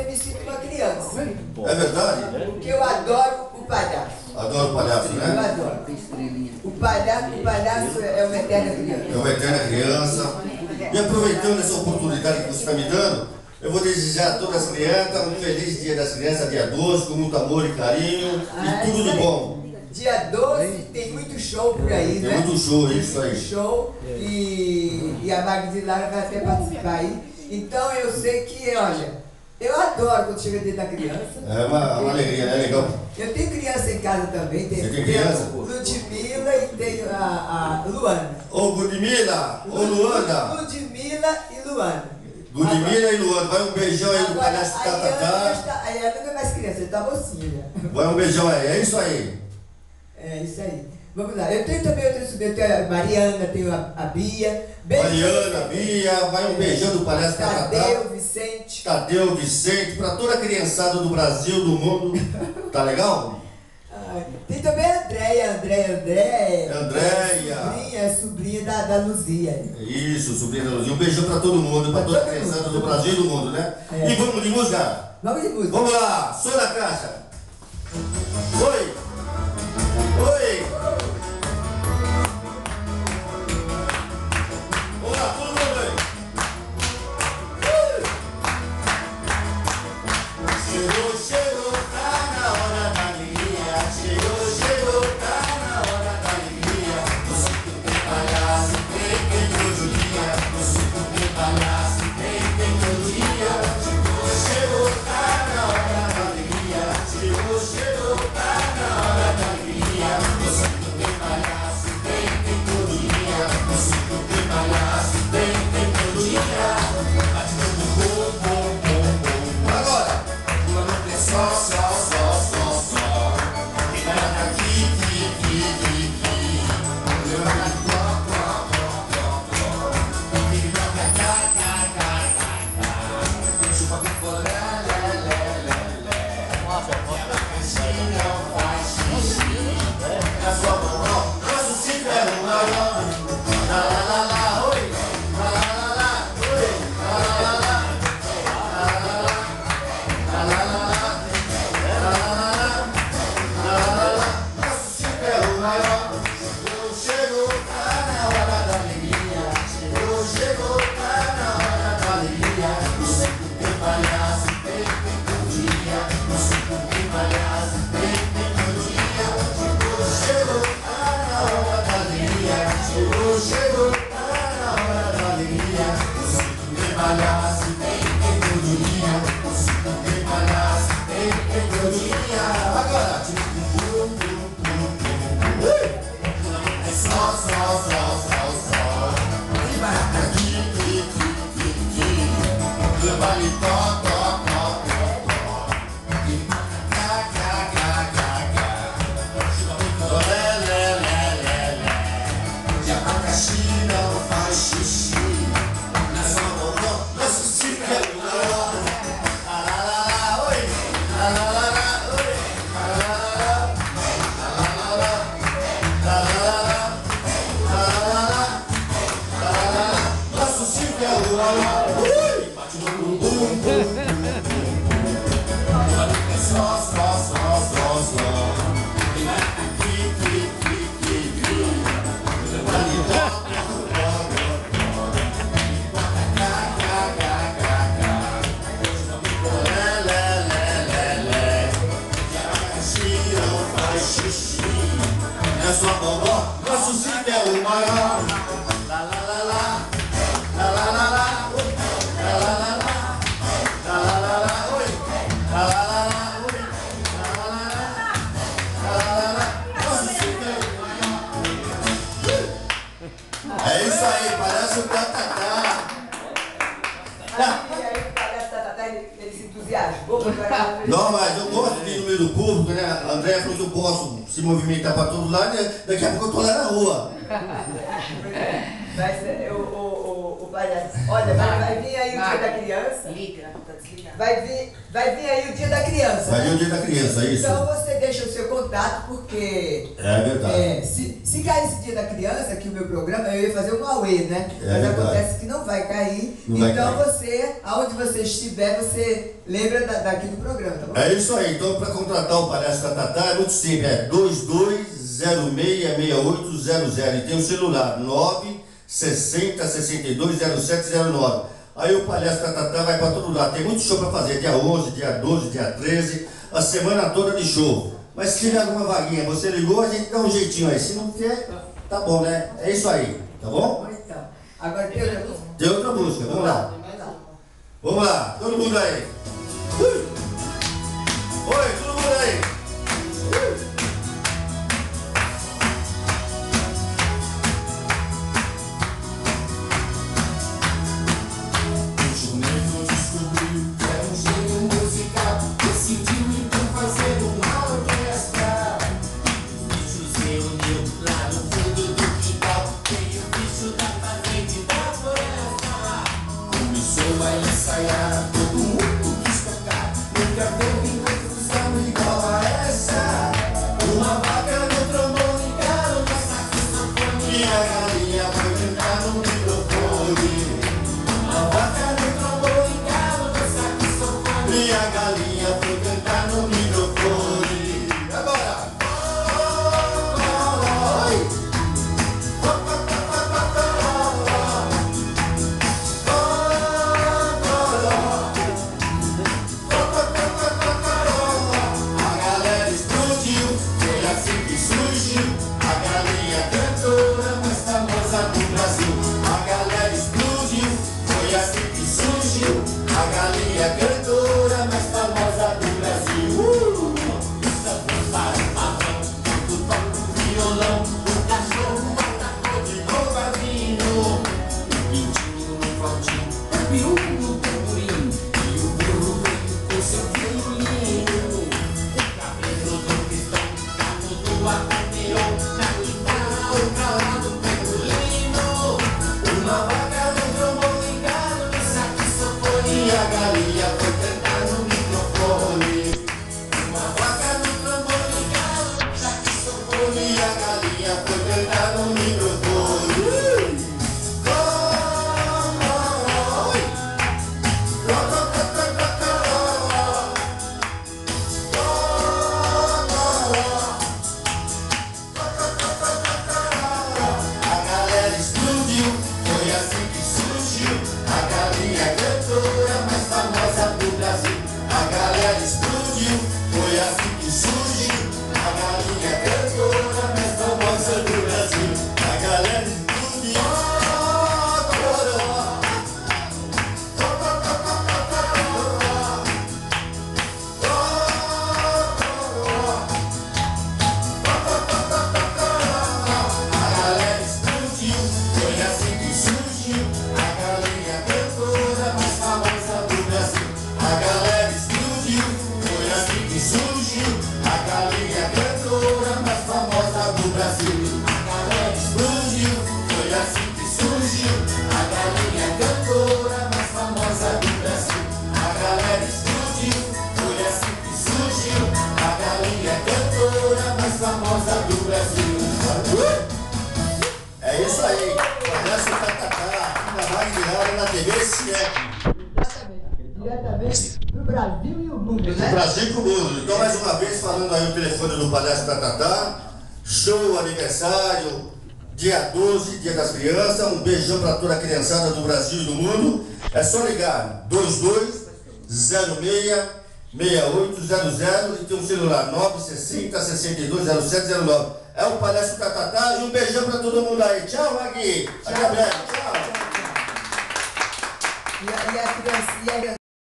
me sinto uma criança. É verdade? Porque eu adoro o palhaço. Adoro o palhaço, Eu né? adoro. O palhaço é uma eterna criança. É uma eterna criança. E aproveitando essa oportunidade que você está me dando, eu vou desejar a todas as crianças um feliz Dia das Crianças, dia 12, com muito amor e carinho e tudo de bom. Dia 12 tem muito show por aí, né? Tem muito show, isso aí. Muito show e a Magdi Lara vai até participar aí. Então eu sei que, olha, eu adoro quando chega dentro da criança. É uma alegria, né? Legal. Eu tenho criança em casa também. Você tem criança? Ludmilla e tenho a Luana. Ô Ludmilla, ô Luana. Ludmilla e Luana. Ludmilla e Luana, vai um beijão aí do Agora, palhaço a Tatatá. Iana não é mais criança, ele tá mocinha já. Vai um beijão aí, é isso aí. É isso aí. Vamos lá. Eu tenho também outros sobrinhos. Eu tenho a Mariana, tenho a Bia. Beijo. Mariana, Bia, vai um beijão do palhaço Tatatá. Tadeu, Vicente. Tadeu, Vicente, pra toda a criançada do Brasil, do mundo. Tá legal? Tem também a Andréia. Andréia. É sobrinha da Luzia. Isso, sobrinha da Luzia. Um beijão pra todo mundo, pra toda a criançada do Brasil e do mundo, né? É. E vamos de música? Vamos de música. Vamos lá, som da caixa. Oi. Oi. Vamos lá, todo mundo aí. Chegou, tá na hora da alegria. Chegou, tá na hora da alegria. No circo tem palhaço, tem todo dia. No circo tem palhaço, tem todo dia. Chegou, tá na hora da alegria. Chegou, tá na hora da alegria. No circo tem palhaço, tem todo dia. No circo tem palhaço, tem todo dia. Bate todo bom, bom, bom, bom. Agora! Só. Quem vai aqui, levanta quem toca, chupa picolé, lé. Se não faz xixi, na sua mão, nosso circo é o maior. Lá, oi, lá, oi, lá. Chegou, tá na hora da alegria. Chegou, tá na hora da alegria. No circo tem palhaço, tem todo dia. No circo tem palhaço, tem todo dia. Chegou, tá na hora da alegria. Chegou, tá na hora da alegria. No circo tem palhaço, tem todo dia. No circo tem palhaço, tem todo dia. Agora, só. E vai aqui. Vale tó. Lé. De abacaxi não faz xixi. Na sua mão, nosso circo é o maior. Lá, oi. Lá, oi. Nosso circo é o maior. Bate no bumbum. Só. E vai aqui. Lé. De abacaxi não faz xixi. É só bobó, nosso circo é o maior. Lá. É isso aí, parece o Tatatá. E aí o palhaço Tatatá, ele se entusiasmou. Não, mas eu gosto de ir no meio do público, né? A Andréia falou que eu posso se movimentar para todo lado, né? Daqui a pouco eu tô lá na rua. Mas o palhaço, olha, vai vir aí o dia da criança. Liga, tá desligado. Vai vir aí o dia da criança. Vai vir o dia da criança, é isso? Então você deixa o seu contato, porque É verdade. Se caísse dia da criança, aqui o meu programa, eu ia fazer um auê, né? É Mas verdade. acontece que não vai cair. Não vai Então cair. você, aonde você estiver, você lembra daqui do programa, tá bom? É isso aí. Então, para contratar o Palhaço Tatatá é muito simples. É 22066800. E tem o celular 960620709. Aí o Palhaço Tatatá vai para todo lado. Tem muito show para fazer. Dia 11, dia 12, dia 13. A semana toda de show. Mas se tiver alguma vaguinha, você ligou, a gente dá um jeitinho aí. Se não tiver, tá bom, né? É isso aí. Tá bom? Então, agora tem outra música. Tem outra música. Vamos lá. Vamos lá. Todo mundo aí. Oi, todo mundo aí. O jumento descobriu que era um gênio musical. Decidiu então fazer uma orquestra. Os bichos reuniu lá no fundo do quintal. Veio o bicho da fazenda e da floresta. Começou a ensaiar, todo mundo quis tocar. Nunca teve confusão igual a essa. Uma vaca no trombone, galo no saxofone. E a galinha foi cantar no microfone. Uma vaca no trombone, galo no saxofone. E a galinha foi cantar no microfone. Agora! Oi! A galera explodiu, foi assim que surgiu a galinha cantora mais famosa do Brasil. A galera explodiu, foi assim que surgiu a galinha cantora mais famosa do Brasil. Violão, o cachorro atacou de roubavinho. O pintinho no flautim, o peru no tamborim. E o burro veio com seu violino. O cabelo do cristão, gato do acordeon. Na guitarra, o calado pangolino. Uma vaca no trombone, galo no saxofone. E a galinha foi cantar no microfone. Uma vaca no trombone, galo no saxofone. E a galinha foi cantar no microfone. A galera explodiu, foi assim que surgiu a galinha cantora mais famosa do Brasil. A galera explodiu, foi assim que surgiu a galinha cantora mais famosa do Brasil. A galera explodiu. A galera explodiu, foi assim que surgiu a galinha cantora mais famosa do Brasil. A galera explodiu, foi assim que surgiu a galinha cantora mais famosa do Brasil. A galera explodiu, foi assim que surgiu a galinha cantora mais famosa do Brasil. A galera explodiu, foi assim que surgiu a galinha cantora mais famosa do Brasil. É isso aí, Palhaço Tatatá, na Rádio Diária, na TV SIEC. Diretamente do Brasil e o mundo, Do né? Brasil com o mundo. Então, mais uma vez, falando aí o telefone do Palhaço Tatatá, show, aniversário, dia 12, dia das crianças, um beijão para toda a criançada do Brasil e do mundo. É só ligar 22066800 e tem um celular 960620709. É o Palhaço Tatatá e um beijão para todo mundo aí. Tchau, Magui. Até breve. Tchau. E a criança,